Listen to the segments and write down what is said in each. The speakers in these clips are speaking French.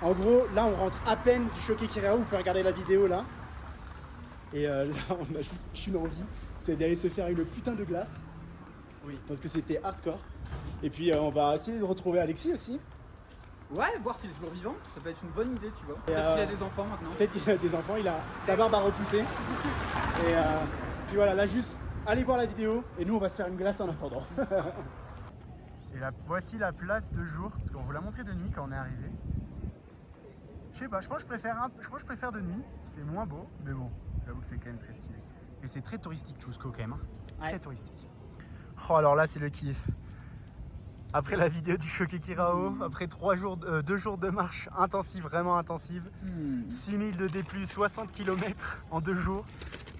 En gros, là on rentre à peine du Choqué Kirao, vous pouvez regarder la vidéo là. Et là on a juste une envie, c'est d'aller se faire une putain de glace. Oui. Parce que c'était hardcore. Et puis on va essayer de retrouver Alexis aussi. Ouais, voir s'il est toujours vivant, ça peut être une bonne idée, tu vois. Peut-être qu'il a des enfants maintenant. Peut-être qu'il a des enfants, il a sa barbe à repousser. Et puis voilà, là juste, allez voir la vidéo et nous on va se faire une glace en attendant. Et là, voici la place de jour, parce qu'on vous l'a montré de nuit quand on est arrivé. Je sais pas, je pense que je préfère de nuit, c'est moins beau, mais bon, j'avoue que c'est quand même très stylé. Et c'est très touristique tout ce quand même, hein. Très touristique. Oh alors là c'est le kiff. Après la vidéo du Choqué Kirao, après 2 jours de marche intensive, vraiment intensive, 6000 de D+, 60 km en 2 jours.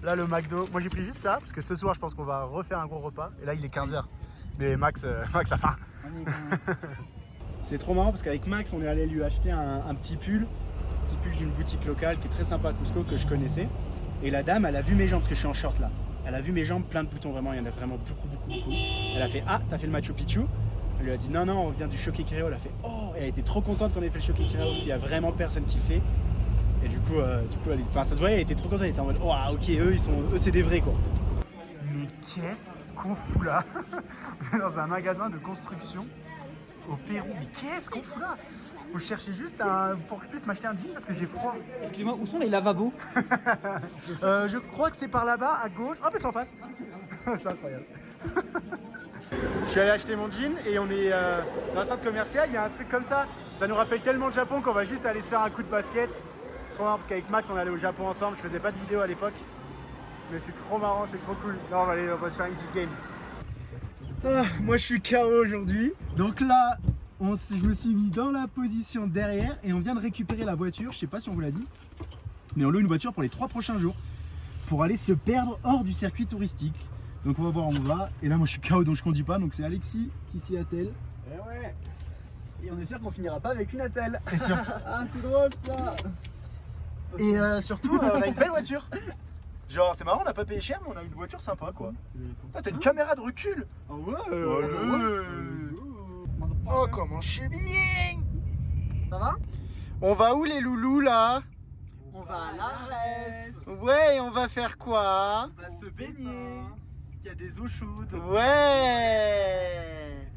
Là le McDo, moi j'ai pris juste ça, parce que ce soir je pense qu'on va refaire un gros repas. Et là il est 15h. Mais Max a faim. C'est trop marrant parce qu'avec Max on est allé lui acheter un petit pull d'une boutique locale qui est très sympa à Cusco, que je connaissais. Et la dame elle a vu mes jambes, parce que je suis en short là. Elle a vu mes jambes, plein de boutons, vraiment, il y en a vraiment beaucoup. Elle a fait ah, t'as fait le Machu Picchu? Elle lui a dit non, on vient du Choqué Kirao. Elle a fait oh, et elle était trop contente qu'on ait fait le Choqué Kirao parce qu'il y a vraiment personne qui le fait. Et du coup, ça se voyait, elle était trop contente, elle était en mode oh, ok, eux c'est des vrais quoi. Mais qu'est-ce qu'on fout là? On est dans un magasin de construction au Pérou, mais qu'est-ce qu'on fout là? Vous cherchez juste pour que je puisse m'acheter un jean parce que j'ai froid. Excusez-moi, où sont les lavabos? Je crois que c'est par là-bas, à gauche. Ah, mais c'est en face. C'est incroyable. Je suis allé acheter mon jean et on est dans un centre commercial. Il y a un truc comme ça. Ça nous rappelle tellement le Japon qu'on va juste aller se faire un coup de basket. C'est trop marrant parce qu'avec Max, on est allé au Japon ensemble. Je faisais pas de vidéo à l'époque. Mais c'est trop marrant, c'est trop cool. Là, on va se faire une petite game. Ah, moi, je suis KO aujourd'hui. Donc là, je me suis mis dans la position derrière et on vient de récupérer la voiture. Je sais pas si on vous l'a dit, mais on loue une voiture pour les 3 prochains jours pour aller se perdre hors du circuit touristique. Donc on va voir où on va. Et là moi je suis KO donc je conduis pas. Donc c'est Alexis qui s'y attelle. Et ouais. Et on espère qu'on finira pas avec une attelle. Et surtout... ah c'est drôle ça. Et surtout on a une belle voiture. Genre c'est marrant, on n'a pas payé cher mais on a une voiture sympa quoi. Ah t'as une caméra de recul. Ah ouais. Oh comment je suis bien. Ça va? On va où les loulous là? On va à l'Arès. Ouais, et on va faire quoi? On va se baigner. Parce qu'il y a des eaux chaudes. Ouais.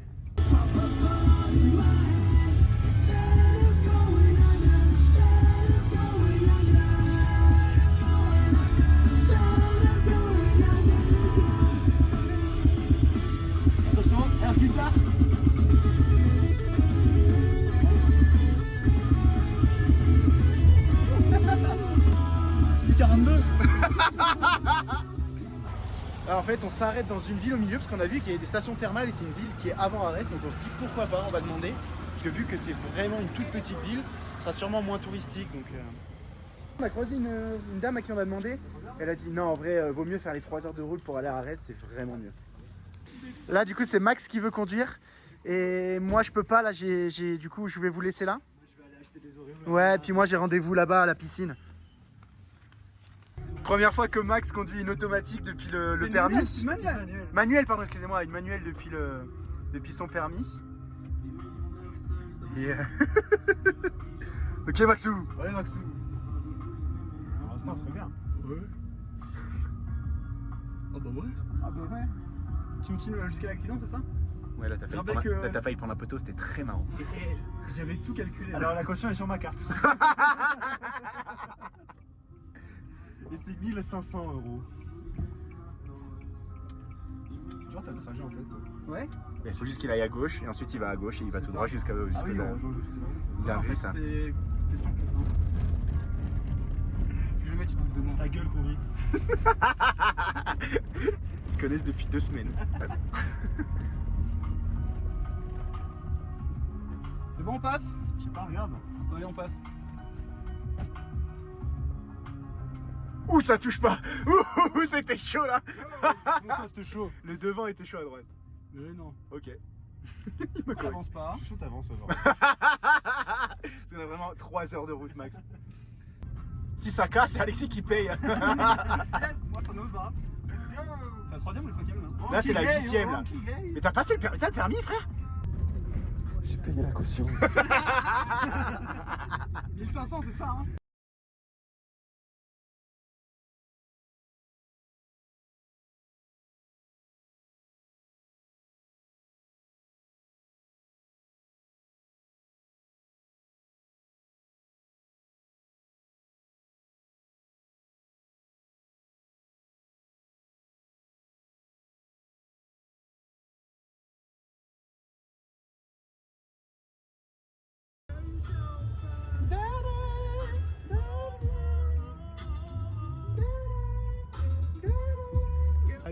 Attention, air guitare. C'est 42. Alors en fait on s'arrête dans une ville au milieu parce qu'on a vu qu'il y a des stations thermales et c'est une ville qui est avant Arès, donc on se dit pourquoi pas, on va demander, parce que vu que c'est vraiment une toute petite ville, ce sera sûrement moins touristique. Donc on a croisé une dame à qui on a demandé, elle a dit non en vrai vaut mieux faire les 3 heures de route pour aller à Arès, c'est vraiment mieux. Là du coup c'est Max qui veut conduire et moi je peux pas, là du coup je vais vous laisser là. Je vais aller acheter des Oreos. Ouais, puis moi j'ai rendez-vous là-bas à la piscine. Première fois que Max conduit une automatique depuis le permis. Manuel, pardon, excusez-moi, une manuelle depuis son permis. Et ok Maxou. Ouais Maxou. Pour l'instant très bien. Ouais. Oh bah ouais. Ah bah ouais. Tu me filmes jusqu'à l'accident, c'est ça? Ouais là t'as failli prendre un poteau, c'était très marrant. Et j'avais tout calculé. Alors la caution est sur ma carte. Et c'est 1500 €. Genre t'as le trajet en tête. Ouais. Il faut juste qu'il aille à gauche et ensuite il va à gauche et il va tout droit jusqu'à Ah oui, Il a vu ça. C'est question que ça. Plus jamais tu te demandes. Ta gueule conduit. Ils se connaissent depuis 2 semaines. C'est bon, on passe? Je sais pas, regarde. Allez, on passe. Ouh, ça touche pas. Ouh, c'était chaud là. Comment ça, c'était chaud? Le devant était chaud à droite. Mais non. Ok. Il me avance pas. Je suis chaud, t'avances genre. Parce qu'on a vraiment 3 heures de route max. Si ça casse, c'est Alexis qui paye. Yes, moi ça me va. C'est la 3ème ou la 5ème là? Là c'est la 8ème là. Mais t'as passé le permis, frère? J'ai payé la caution. 1500, c'est ça, hein?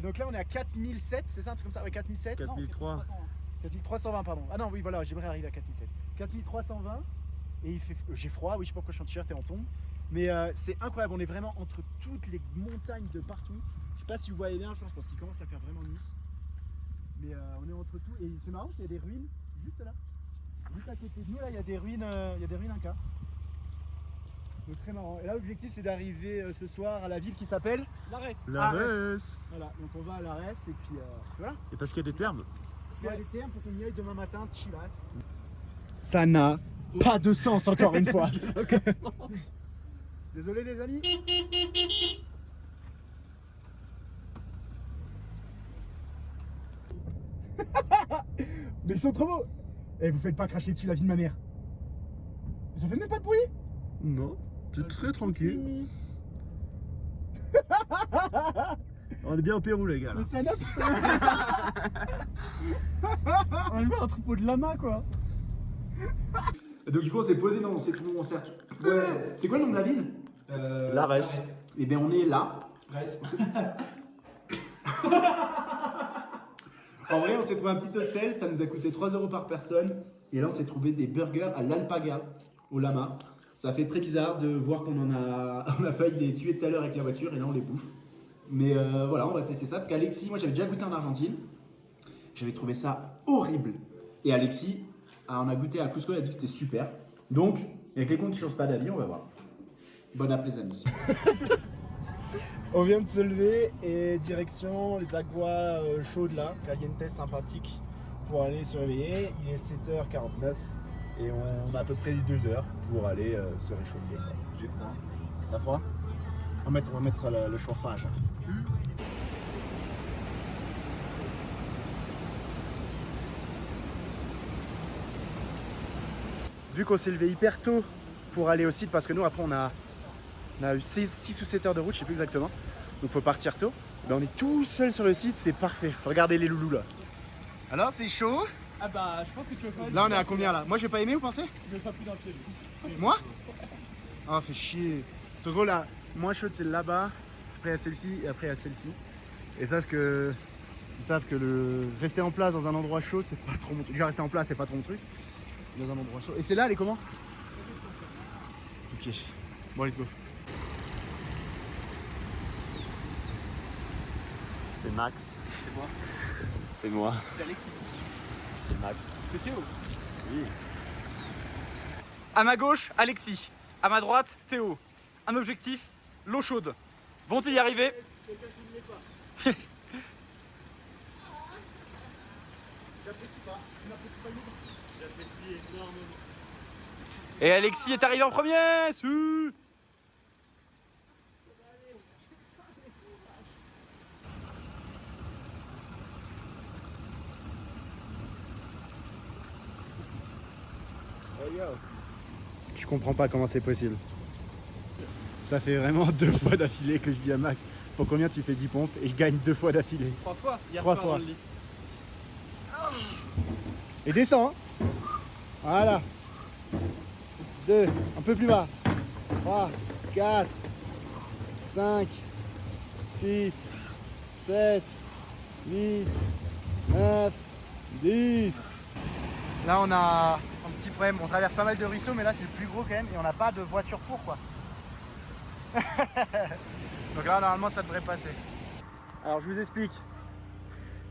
Donc là on est à 4007, c'est ça un truc comme ça? Ouais, 4007. 4003. 4320 pardon. Ah non oui voilà, j'aimerais arriver à 4007. 4320 et il fait... J'ai froid, oui je sais pas pourquoi je suis en t-shirt et en tombe. Mais c'est incroyable, on est vraiment entre toutes les montagnes de partout. Je sais pas si vous voyez bien, je pense qu'il commence à faire vraiment nuit. Mais on est entre tout et c'est marrant parce qu'il y a des ruines juste là. Juste à côté de nous là il y a des ruines Inca. Donc très marrant. Et là l'objectif c'est d'arriver ce soir à la ville qui s'appelle L'Arès. L'Arès. Voilà, donc on va à l'Arès et puis voilà. Et parce qu'il y a des termes. Il y a des termes pour qu'on y aille demain matin, chillat. Ça n'a pas de sens encore une fois. Désolé les amis. Mais ils sont trop beaux. Eh vous faites pas cracher dessus la vie de ma mère. Ils ont fait même pas de bruit. Non, c'est très tranquille. On est bien au Pérou les gars. Mais ça n'a On est un troupeau de lamas quoi. Donc du coup on s'est posé, non, on s'est tout, on s'est... Ouais. C'est quoi le nom de la ville? L'Arès. Et bien on est là. En vrai on s'est trouvé un petit hostel, ça nous a coûté 3 € par personne. Et là on s'est trouvé des burgers à l'alpaga, au lama. Ça fait très bizarre de voir qu'on on a failli les tuer tout à l'heure avec la voiture et là on les bouffe. Mais voilà, on va tester ça parce qu'Alexis, moi j'avais déjà goûté en Argentine. J'avais trouvé ça horrible. Et Alexis, on a goûté à Cusco, il a dit que c'était super. Donc, avec les cons qui ne changent pas d'avis, on va voir. Bon appel les amis. On vient de se lever et direction les aguas chaudes là, calientes sympathiques, pour aller se réveiller. Il est 7h49 et on a à peu près 2 heures pour aller se réchauffer. J'ai froid. T'as froid? On va mettre le chauffage. Vu qu'on s'est levé hyper tôt pour aller au site, parce que nous après on a eu 6 ou 7 heures de route, je sais plus exactement. Donc faut partir tôt. Ben, on est tout seul sur le site, c'est parfait. Regardez les loulous là. Alors c'est chaud. Ah bah je pense que tu veux pas. Là on est à combien là? Moi je vais pas aimer, vous pensez? Tu veux pas plus dans le pied. Moi? Ah fait chier. En gros la moins chaude c'est là-bas, après il y a celle-ci et après il y a celle-ci. Et sauf que ils savent que le rester en place dans un endroit chaud c'est pas trop mon truc. Déjà rester en place c'est pas trop mon truc. Dans un endroit chaud. Et c'est là, elle est comment? Ok. Bon, let's go. C'est Max. C'est moi. C'est moi. C'est Alexis. C'est Max. C'est Théo. Oui. À ma gauche, Alexis. À ma droite, Théo. Un objectif, l'eau chaude. Vont-ils y arriver? J'apprécie pas. Tu n'apprécies pas le mot? J'apprécie énormément. Et Alexis est arrivé en premier. Su. Je comprends pas comment c'est possible. Ça fait vraiment 2 fois d'affilée que je dis à Max, pour combien tu fais 10 pompes? Et je gagne 2 fois d'affilée. 3 fois. Hier 3 soir fois. dans le lit. Et descends, hein. Voilà. 2, un peu plus bas. 3, 4, 5, 6, 7, 8, 9, 10. Là on a un petit problème, on traverse pas mal de ruisseaux mais là c'est le plus gros quand même et on n'a pas de voiture pour quoi. Donc là normalement ça devrait passer. Alors je vous explique.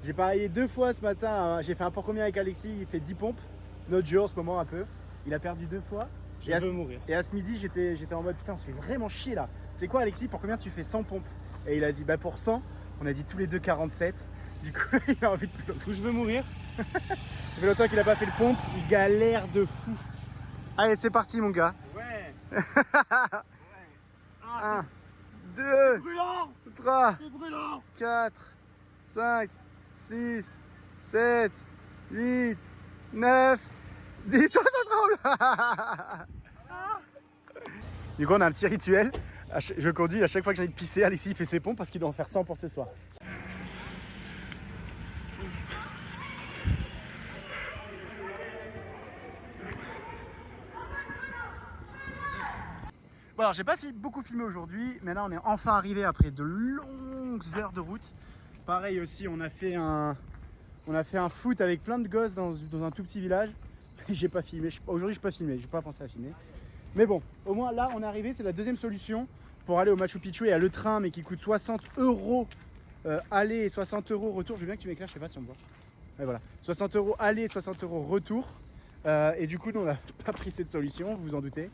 J'ai parié 2 fois ce matin, j'ai fait un pour combien avec Alexis, il fait 10 pompes. C'est notre jeu en ce moment un peu. Il a perdu 2 fois. Je veux mourir. Et à ce midi j'étais en mode putain on se fait vraiment chier là. C'est quoi Alexis, pour combien tu fais 100 pompes? Et il a dit bah pour 100, on a dit tous les deux 47. Du coup il a envie de plus. Je veux mourir. Ça fait longtemps qu'il a pas fait le pompe, il galère de fou. Allez, c'est parti mon gars. Ouais. 1, 2, Brûlant. 3, C'est brûlant. 4, 5, 6, 7, 8, 9, 10, oh, ça tremble. Du coup on a un petit rituel. Je conduis à chaque fois que j'ai envie de pisser, Alexis fait ses pompes parce qu'il doit en faire 100 pour ce soir. Bon alors j'ai pas beaucoup filmé aujourd'hui, mais là on est enfin arrivé après de longues heures de route. Pareil aussi, on a fait un foot avec plein de gosses dans un tout petit village. J'ai pas filmé, aujourd'hui j'ai pas filmé, j'ai pas pensé à filmer. Mais bon, au moins là on est arrivé, c'est la deuxième solution pour aller au Machu Picchu. Il y a le train mais qui coûte 60 € aller et 60 € retour. Je veux bien que tu m'éclaires, je sais pas si on me voit. Ouais, voilà, 60 € aller et 60 € retour. Et du coup nous on n'a pas pris cette solution, vous vous en doutez.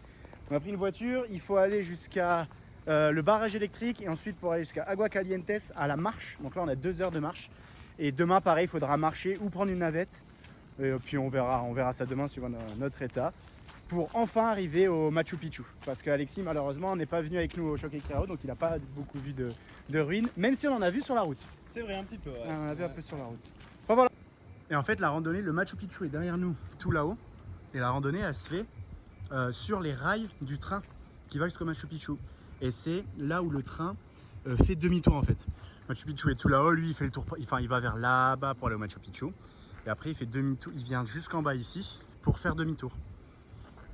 On a pris une voiture, il faut aller jusqu'à le barrage électrique et ensuite pour aller jusqu'à Aguascalientes à la marche. Donc là on a 2 heures de marche. Et demain pareil, il faudra marcher ou prendre une navette. Et puis on verra ça demain suivant notre état. Pour enfin arriver au Machu Picchu. Parce qu'Alexis malheureusement n'est pas venu avec nous au Choque Kirao, donc il n'a pas beaucoup vu de ruines, même si on en a vu sur la route. C'est vrai, un petit peu. Ouais. On en a vu un peu sur la route. Enfin voilà. Et en fait la randonnée, le Machu Picchu est derrière nous, tout là-haut. Et la randonnée elle se fait sur les rails du train qui va jusqu'au Machu Picchu. Et c'est là où le train fait demi-tour en fait. Machu Picchu est tout là-haut, lui il fait le tour, enfin il va vers là-bas pour aller au Machu Picchu. Et après il fait demi-tour, il vient jusqu'en bas ici pour faire demi-tour.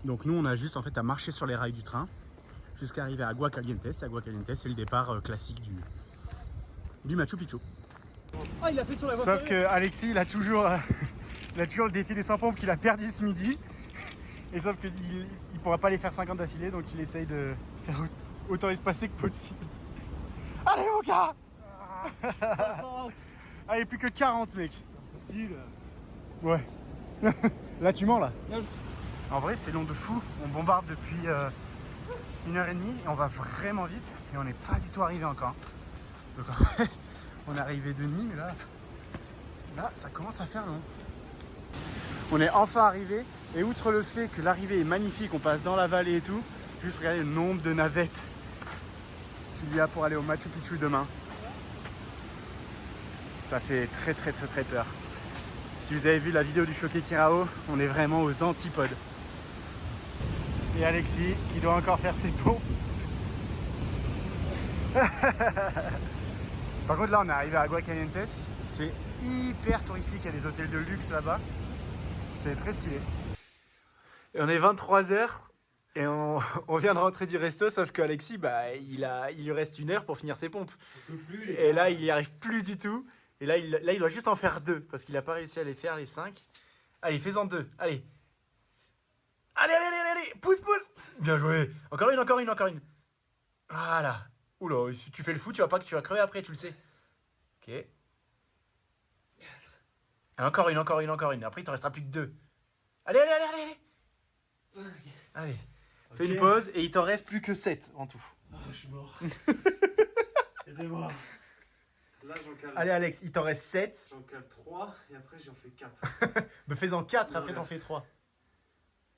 Donc nous on a juste en fait à marcher sur les rails du train jusqu'à arriver à Aguascalientes. Aguascalientes c'est le départ classique du Machu Picchu. Oh, il a fait sur la voie Sauf ferrée. que Alexis il a toujours le défi des 100 pompes qu'il a perdu ce midi. Et sauf qu'il ne pourra pas les faire 50 d'affilée, donc il essaye de faire autant espacé que possible. Allez mon gars. Allez, plus que 40 mec. Facile. Ouais. Là tu mens là. En vrai c'est long de fou. On bombarde depuis 1h30 et on va vraiment vite. Et on n'est pas du tout arrivé encore. Donc en fait, on est arrivé de nuit, mais là ça commence à faire long. On est enfin arrivé. Et outre le fait que l'arrivée est magnifique, on passe dans la vallée et tout, juste regardez le nombre de navettes qu'il y a pour aller au Machu Picchu demain. Ça fait très peur. Si vous avez vu la vidéo du Choque Kirao, on est vraiment aux antipodes. Et Alexis qui doit encore faire ses pompes. Par contre là on est arrivé à Aguascalientes, c'est hyper touristique, il y a des hôtels de luxe là-bas. C'est très stylé. Et on est 23h et on vient de rentrer du resto, sauf qu'Alexis, bah, il lui reste 1 heure pour finir ses pompes. Et là, il n'y arrive plus du tout. Et là, il doit juste en faire 2 parce qu'il n'a pas réussi à les faire, les 5. Allez, fais-en 2. Allez. Allez. Pousse. Bien joué. Encore une. Voilà. Oula, si tu fais le fou, tu vas crever après, tu le sais. Ok. Encore une. Après, il t'en restera plus que 2. Allez. Allez, fais une pause et il t'en reste plus que 7 en tout. Ah, je suis mort. Aidez-moi. Là, j'en cale. Allez Alex, il t'en reste 7. J'en cale 3 et après, j'en fais 4. Mais fais-en 4, Non, après t'en merci. fais 3.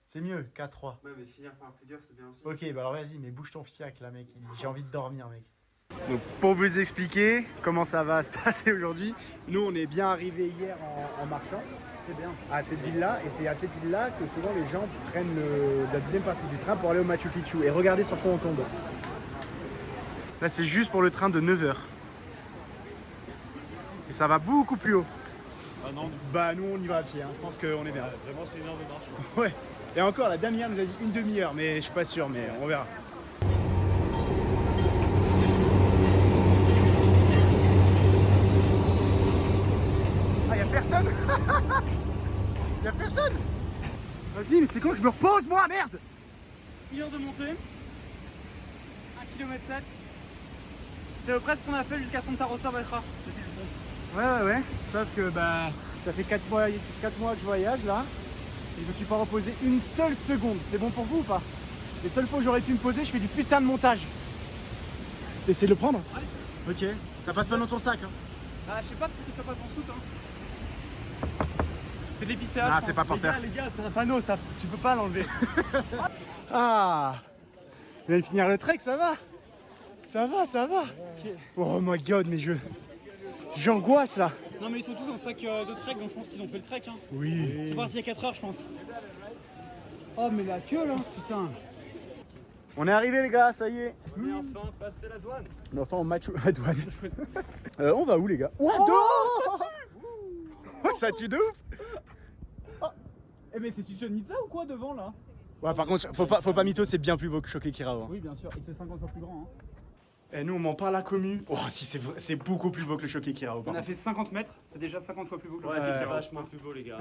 C'est mieux, 4, 3. Ouais, mais finir par un plus dur, c'est bien aussi. Ok, bah alors vas-y, mais bouge ton fiac là mec, j'ai envie de dormir mec. Donc pour vous expliquer comment ça va se passer aujourd'hui, nous on est bien arrivés hier en marchant. C'était bien. À cette ville-là, et c'est à cette ville-là que souvent les gens prennent la deuxième partie du train pour aller au Machu Picchu. Et regardez sur quoi on tombe. Là c'est juste pour le train de 9h. Et ça va beaucoup plus haut. Ah non, Bah nous on y va à pied, hein. Je pense qu'on est bien. vraiment, c'est une heure de marche. Quoi. Ouais. Et encore la dame hier nous a dit une demi-heure, mais je suis pas sûr, mais on verra. Ah y'a personne. Y'a personne. Vas-y, mais c'est quand que je me repose moi, merde. 1 heure de montée, 1 km 7. C'est à peu près ce qu'on a fait jusqu'à Santa Rosa Batra. Ouais. Sauf que bah ça fait 4 mois que je voyage là. Et je me suis pas reposé une seule seconde. C'est bon pour vous ou pas? Les seules fois où j'aurais pu me poser, je fais du putain de montage. T'essaies de le prendre? Ok. Ça passe pas dans ton sac hein. Ah, je sais pas, peut-être que ça passe en soute. Hein. C'est de l'épicéage. Ah, c'est pas porteur. Les gars, c'est un panneau, ça, tu peux pas l'enlever. Ah, je viens de finir le trek, ça va? Ça va, ça va. Oh my god, mais j'angoisse là. Non mais ils sont tous en sac de trek, donc je pense qu'ils ont fait le trek. Hein. Oui. Ils sont partis il y a 4 heures, je pense. Oh mais la queue là, putain. On est arrivé les gars, ça y est. On est enfin passé la douane. On est enfin au match la douane. On va où les gars? Oh, ça tue de ouf. Eh mais c'est Chichen-Itza ou quoi devant là? Ouais, par contre, faut pas mytho, c'est bien plus beau que Choquequirao. Oui bien sûr, et c'est 50 fois plus grand. Hein. Et nous on m'en parle à commu. Oh si, c'est beaucoup plus beau que le Choquequirao. On a fait 50 mètres, c'est déjà 50 fois plus beau que le Ouais, Chichen-Itza. c'est vachement plus beau, les gars.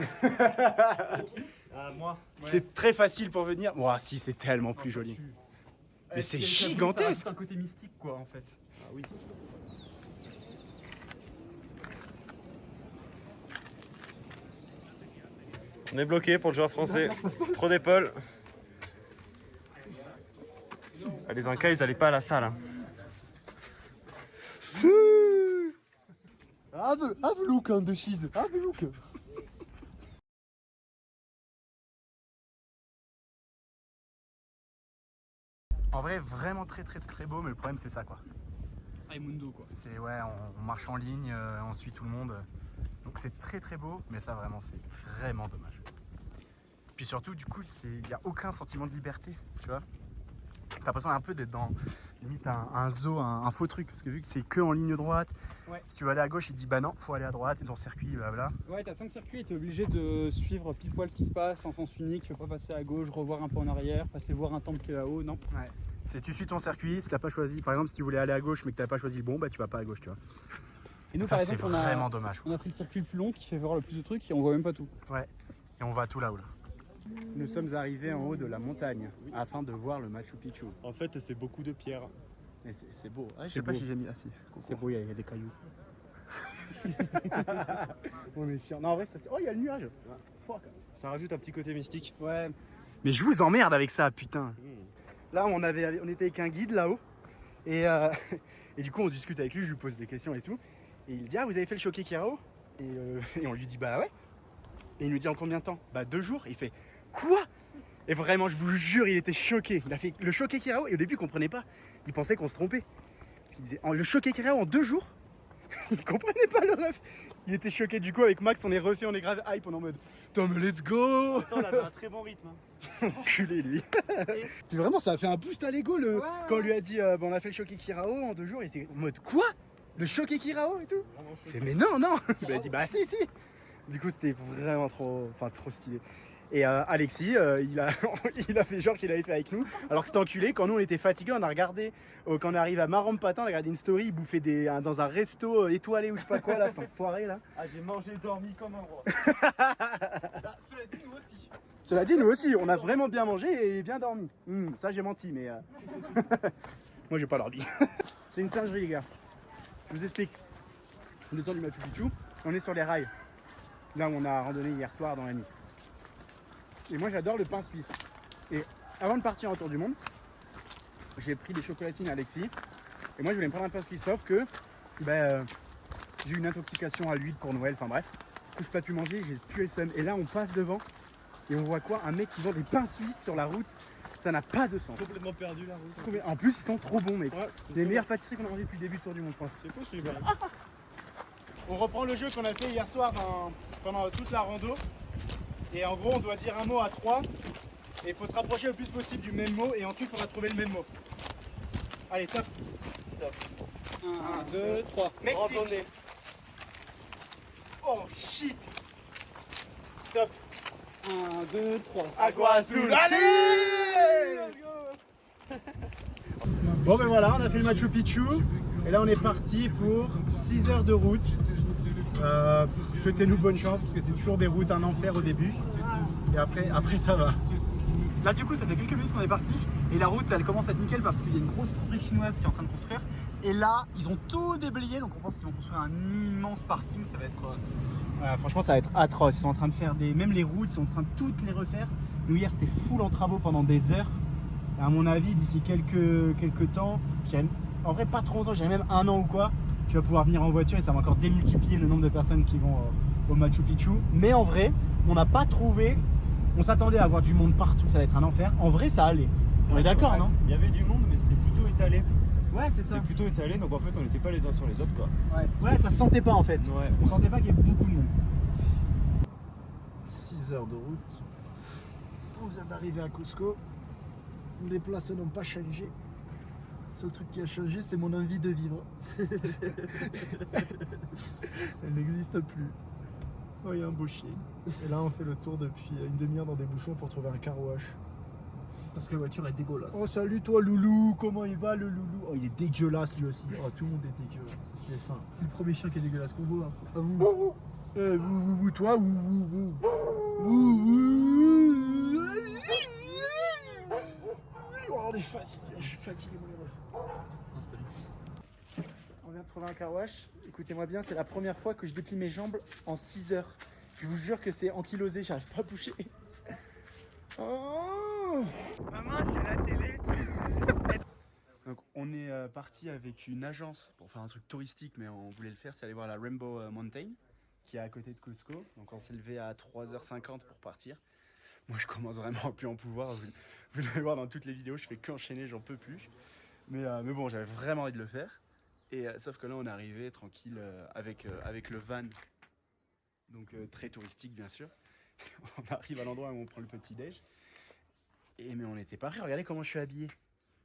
Moi. C'est très facile pour venir. Oh si, c'est tellement plus joli. Mais c'est gigantesque. C'est un côté mystique quoi en fait. Ah oui. On est bloqué pour le joueur français. Trop d'épaules. Ah, les Incas, ils allaient pas à la salle. Hein. Have a look on the cheese. Have a look. En vrai, vraiment très beau, mais le problème c'est ça quoi. Raimundo quoi. C'est ouais, on marche en ligne, on suit tout le monde. Donc c'est très beau, mais ça vraiment c'est vraiment dommage. Puis surtout du coup, il n'y a aucun sentiment de liberté, tu vois. T'as l'impression un peu d'être dans limite un zoo, un faux truc, parce que vu que c'est que en ligne droite, ouais. Si tu veux aller à gauche, il te dit bah non, faut aller à droite, c'est ton circuit, blabla. Ouais, t'as 5 circuits et t'es obligé de suivre pile poil ce qui se passe en sens unique, tu peux pas passer à gauche, revoir un peu en arrière, passer voir un temple qui est là-haut, non. Ouais. C'est tu suis ton circuit, si t'as pas choisi, par exemple si tu voulais aller à gauche mais que t'as pas choisi le bon, bah tu vas pas à gauche, tu vois. Et nous ça par c'est exemple, vraiment dommage. On a pris le circuit le plus long qui fait voir le plus de trucs et on voit même pas tout. Ouais, et on va tout là-haut là. Nous sommes arrivés en haut de la montagne afin de voir le Machu Picchu. En fait, c'est beaucoup de pierres. Mais c'est beau. Ouais, je C'est sais pas beau. si j'ai mis. Ah si, c'est beau, il y a des cailloux. On est chiant. Non, en vrai, c'est. Oh, il y a le nuage. Fuck. Ça rajoute un petit côté mystique. Ouais. Mais je vous emmerde avec ça, putain. Là, on était avec un guide là-haut. Et du coup, on discute avec lui, je lui pose des questions et tout. Et il dit ah, vous avez fait le Choquequirao et on lui dit bah ouais. Et il nous dit en combien de temps? Bah 2 jours. Et il fait quoi? Et vraiment, je vous jure, il était choqué. Il a fait le Choquequirao et au début, il comprenait pas. Il pensait qu'on se trompait. Parce qu'il disait le Choquequirao en 2 jours. Il comprenait pas le ref. Il était choqué. Du coup, avec Max, on est refait, on est grave hype, on est en mode putain, mais let's go. Attends, on avait un très bon rythme. Hein. Enculé lui. Puis vraiment, ça a fait un boost à l'ego quand on lui a dit on a fait le Choquequirao en 2 jours. Il était en mode quoi? Le Choquequirao et tout. Il fait mais non. Il a dit bah si. Du coup, c'était vraiment trop stylé. Et Alexis, il a fait genre qu'il avait fait avec nous, alors que c'était enculé. Quand nous on était fatigués, on a regardé, quand on est arrivé à Marampatin, on a regardé une story, il bouffait dans un resto étoilé ou je sais pas quoi, là, c'était enfoiré là. Ah, j'ai mangé, dormi comme un roi. Cela dit, nous aussi. Cela dit, nous aussi, on a vraiment bien mangé et bien dormi. Ça j'ai menti, mais moi j'ai pas dormi. C'est une singerie les gars. Je vous explique. On descend du Machu Picchu, on est sur les rails, là où on a randonné hier soir dans la nuit. Et moi j'adore le pain suisse. Et avant de partir en tour du monde, j'ai pris des chocolatines à Alexis. Et moi je voulais me prendre un pain suisse, sauf que j'ai eu une intoxication à l'huile pour Noël, enfin bref. Du coup je n'ai pas pu manger, j'ai pué le seum. Et là on passe devant et on voit quoi? Un mec qui vend des pains suisses sur la route. Ça n'a pas de sens. Complètement perdu la route. En plus ils sont trop bons mec. Ouais, les meilleures pâtisseries qu'on a mangées depuis le début du tour du monde je pense. c'est quoi celui-là? On reprend le jeu qu'on a fait hier soir pendant toute la rando. Et en gros, on doit dire un mot à 3. Et il faut se rapprocher le plus possible du même mot. Et ensuite, on va trouver le même mot. Allez, top. 1, 2, 3. Mexique. Oh shit. Top. 1, 2, 3. Agua Azul. Allez. Bon ben voilà, on a fait le Machu Picchu. Et là, on est parti pour 6 heures de route. Souhaitez-nous bonne chance parce que c'est toujours des routes un enfer au début et après ça va. Là du coup ça fait quelques minutes qu'on est parti et la route elle commence à être nickel parce qu'il y a une grosse troupe chinoise qui est en train de construire et là ils ont tout déblayé donc on pense qu'ils vont construire un immense parking, ça va être... franchement ça va être atroce, ils sont en train de faire même les routes, ils sont en train de toutes les refaire. Nous hier c'était full en travaux pendant des heures et à mon avis d'ici quelques temps, en vrai pas trop longtemps, j'ai même 1 an ou quoi, tu vas pouvoir venir en voiture et ça va encore démultiplier le nombre de personnes qui vont au Machu Picchu. Mais en vrai, on n'a pas trouvé. On s'attendait à avoir du monde partout, ça va être un enfer. En vrai, ça allait. On est d'accord, non? Il y avait du monde, mais c'était plutôt étalé. Ouais, c'est ça. C'était plutôt étalé, donc en fait, on n'était pas les uns sur les autres, quoi. Ouais, ça se sentait pas en fait. Ouais. On sentait pas qu'il y ait beaucoup de monde. 6 heures de route. On vient d'arriver à Cusco. Les places n'ont pas changé. Le seul truc qui a changé, c'est mon envie de vivre. Elle n'existe plus. Oh, il y a un beau chien. Et là, on fait le tour depuis une demi-heure dans des bouchons pour trouver un car wash. Parce que la voiture est dégueulasse. Oh, salut toi, loulou. Comment il va, le loulou? Oh, il est dégueulasse lui aussi. Oh, tout le monde est dégueulasse. J'ai faim. C'est le premier chien qui est dégueulasse qu'on voit. À vous. Toi, Oh, on est fatigué. Je suis fatigué, mon ref. Non, c'est pas lui. On vient de trouver un car wash. Écoutez-moi bien, c'est la première fois que je déplie mes jambes en 6 heures. Je vous jure que c'est ankylosé, j'arrive pas à bouger. Oh, Maman, c'est la télé. donc on est parti avec une agence pour faire un truc touristique, mais on voulait le faire, c'est aller voir la Rainbow Mountain qui est à côté de Cusco. Donc on s'est levé à 3h50 pour partir. Moi je commence vraiment à plus en pouvoir. Vous allez voir dans toutes les vidéos, je fais qu'enchaîner, j'en peux plus. Mais bon, j'avais vraiment envie de le faire. Et sauf que là on est arrivé tranquille avec le van. Donc très touristique bien sûr. On arrive à l'endroit où on prend le petit déj. Mais on n'était pas prêts. Regardez comment je suis habillé.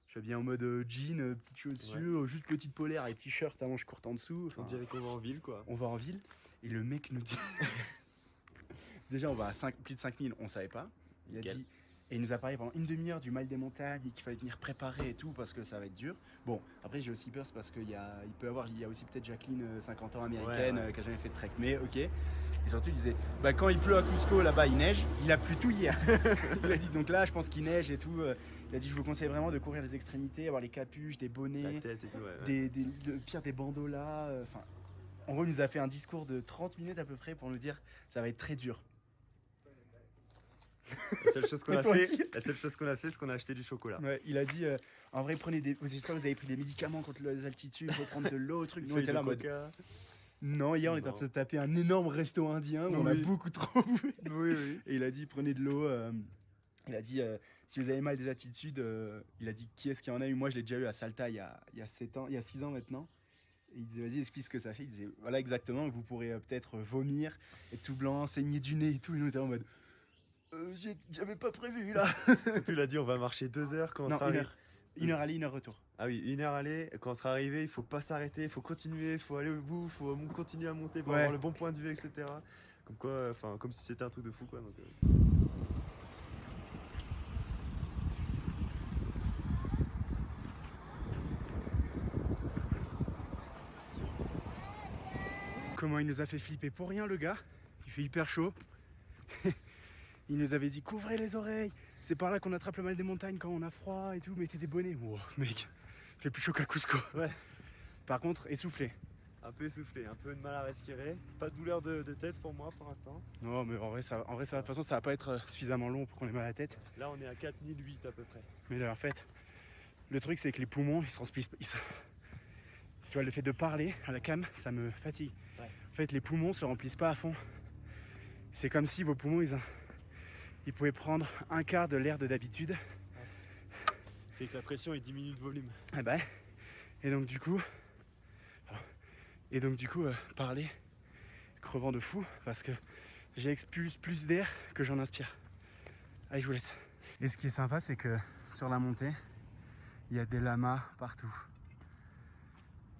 Je suis habillé en mode jean, petites chaussures, juste petite polaire et t-shirt à manches courtes en dessous. Enfin, On dirait qu'on va en ville, quoi. on va en ville. Et le mec nous dit... Déjà on va à plus de 5000, on savait pas. Il a dit... Et il nous a parlé pendant une demi-heure du mal des montagnes et qu'il fallait venir préparer et tout parce que ça va être dur. Bon, après j'ai aussi peur c'est parce qu'il y a aussi peut-être Jacqueline, 50 ans américaine, qui a jamais fait de trek, mais ok. Et surtout il disait, bah quand il pleut à Cusco là-bas il neige, il a plu tout hier. Il a dit donc là je pense qu'il neige et tout. Il a dit je vous conseille vraiment de couvrir les extrémités, avoir les capuches, des bonnets, La tête et tout, le pire des bandolas. Enfin, en gros il nous a fait un discours de 30 minutes à peu près pour nous dire ça va être très dur. La seule chose qu'on Mais a toi fait, aussi. c'est qu'on a acheté du chocolat. Ouais, il a dit en vrai prenez des. Vous avez pris des médicaments contre les altitudes, il faut prendre de l'eau, truc. Nous on était là en mode. Non, hier on était en train de se taper un énorme resto indien où on a beaucoup trop bouffé. Oui. Et il a dit prenez de l'eau. Il a dit si vous avez mal des altitudes, il a dit qui est-ce qui en a eu? Moi je l'ai déjà eu à Salta il y a 6 ans maintenant. Et il disait vas-y explique ce que ça fait. Il disait voilà exactement, vous pourrez peut-être vomir, être tout blanc, saigner du nez et tout. Et nous on était en mode j'avais pas prévu là. Surtout il a dit on va marcher 2 heures quand on sera arrivé. 1 heure aller, 1 heure retour. Ah oui, 1 heure aller, quand on sera arrivé, il faut pas s'arrêter, il faut continuer, il faut aller au bout, il faut continuer à monter pour avoir le bon point de vue, etc. Comme quoi, enfin, comme si c'était un truc de fou, quoi. Donc, Comment il nous a fait flipper pour rien le gars. Il fait hyper chaud. Il nous avait dit couvrez les oreilles. C'est par là qu'on attrape le mal des montagnes quand on a froid et tout. Mettez des bonnets. Wow, mec, il fait plus chaud qu'à Cusco. Ouais. Par contre, essoufflé. un peu essoufflé, un peu de mal à respirer. Pas de douleur de tête pour moi pour l'instant. Non, mais en vrai, de toute façon, ça va pas être suffisamment long pour qu'on ait mal à la tête. Là, on est à 4008 à peu près. Mais là, en fait, le truc, c'est que les poumons, ils se remplissent. Tu vois, le fait de parler à la cam, ça me fatigue. Ouais. En fait, les poumons se remplissent pas à fond. C'est comme si vos poumons, ils pouvaient prendre un quart de l'air de d'habitude. Ouais. C'est que la pression est diminue de volume. Ah bah, et donc du coup, parler, crevant de fou, parce que j'expulse plus d'air que j'en inspire. Allez, je vous laisse. Et ce qui est sympa, c'est que sur la montée, il y a des lamas partout.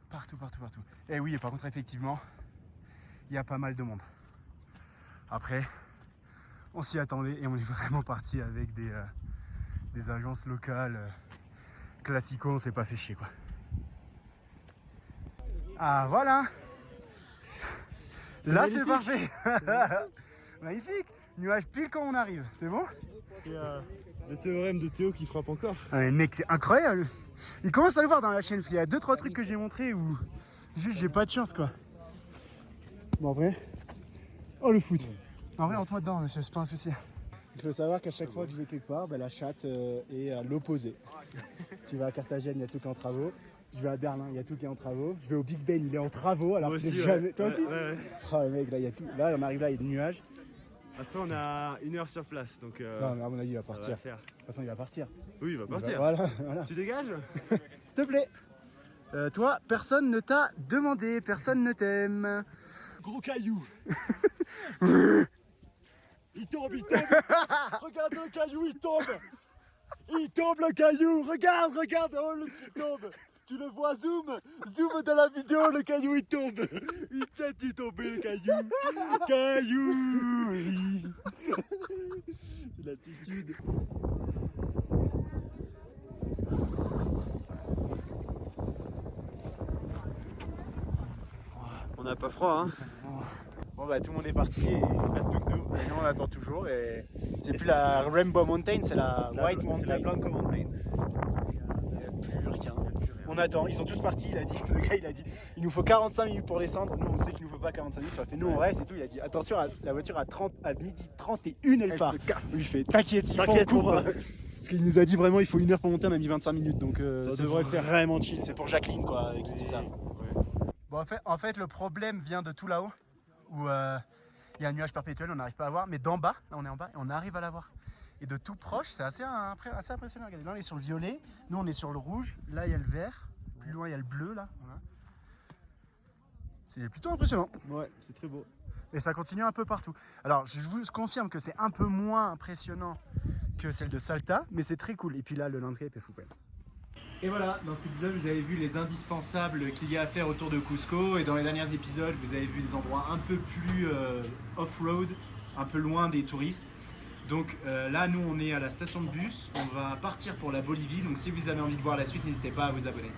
Partout. Et oui, et par contre, effectivement, il y a pas mal de monde. Après, on s'y attendait et on est vraiment parti avec des agences locales classico, on s'est pas fait chier quoi. Ah voilà. Là c'est parfait. Magnifique. Nuage pile quand on arrive, c'est bon? C'est le théorème de Théo qui frappe encore. Ah, mais mec, c'est incroyable. Il commence à le voir dans la chaîne parce qu'il y a 2-3 trucs que j'ai montré où juste j'ai pas de chance quoi. Bon en vrai. Oh le foot. En vrai rentre-moi dedans, c'est pas un souci. Il faut savoir qu'à chaque fois que je vais quelque part, la chatte est à l'opposé. Tu vas à Carthagène, il y a tout qui est en travaux. Je vais à Berlin, il y a tout qui est en travaux. Je vais au Big Ben, il est en travaux. Alors Moi que aussi, jamais... ouais. Toi aussi ouais. Oh mec, là il y a tout. Là on arrive là, il y a des nuages. Après, on a 1 heure sur place, donc Non, mais à mon avis, il va ça va partir. le faire. De toute façon, il va partir. Oui, il va partir. Voilà. Tu dégages? S'il te plaît. Toi, personne ne t'a demandé, personne ne t'aime. Gros caillou. Il tombe. Regarde le caillou, il tombe. Il tombe le caillou. Regarde. Oh, il tombe. Tu le vois, zoom dans la vidéo, le caillou il tombe. Il tête il tombé le caillou. C'est l'attitude. On n'a pas froid, hein. Bon bah tout le monde est parti et il reste plus que nous. Et nous on attend toujours et c'est plus Et la Rainbow Mountain, c'est la White Mountain. C'est la Blanco Mountain. Il n'y a plus rien. On attend, ils sont tous partis, il a dit, le gars il a dit, il nous faut 45 minutes pour descendre. Nous on sait qu'il nous faut pas 45 minutes, ça fait nous on reste et tout. Il a dit attention, la voiture à midi 31 elle part. se casse. Il fait t'inquiète, T'inquiète, mon court. pote. Parce qu'il nous a dit vraiment il faut 1 heure pour monter, on a mis 25 minutes donc Ça ça devrait faire vraiment chill. C'est pour Jacqueline quoi qui dit ça. Bon en fait le problème vient de tout là-haut où il y a un nuage perpétuel, on n'arrive pas à voir, mais d'en bas, là on est en bas et on arrive à la voir. Et de tout proche, c'est assez impressionnant. Regardez, là on est sur le violet, nous on est sur le rouge, là il y a le vert, plus loin il y a le bleu là. Voilà. C'est plutôt impressionnant. Ouais, c'est très beau. Et ça continue un peu partout. Alors je vous confirme que c'est un peu moins impressionnant que celle de Salta, mais c'est très cool. Et puis là le landscape est fou quand même. Et voilà, dans cet épisode, vous avez vu les indispensables qu'il y a à faire autour de Cusco. Et dans les derniers épisodes, vous avez vu des endroits un peu plus off-road, un peu loin des touristes. Donc là, nous, on est à la station de bus. On va partir pour la Bolivie. Donc si vous avez envie de voir la suite, n'hésitez pas à vous abonner.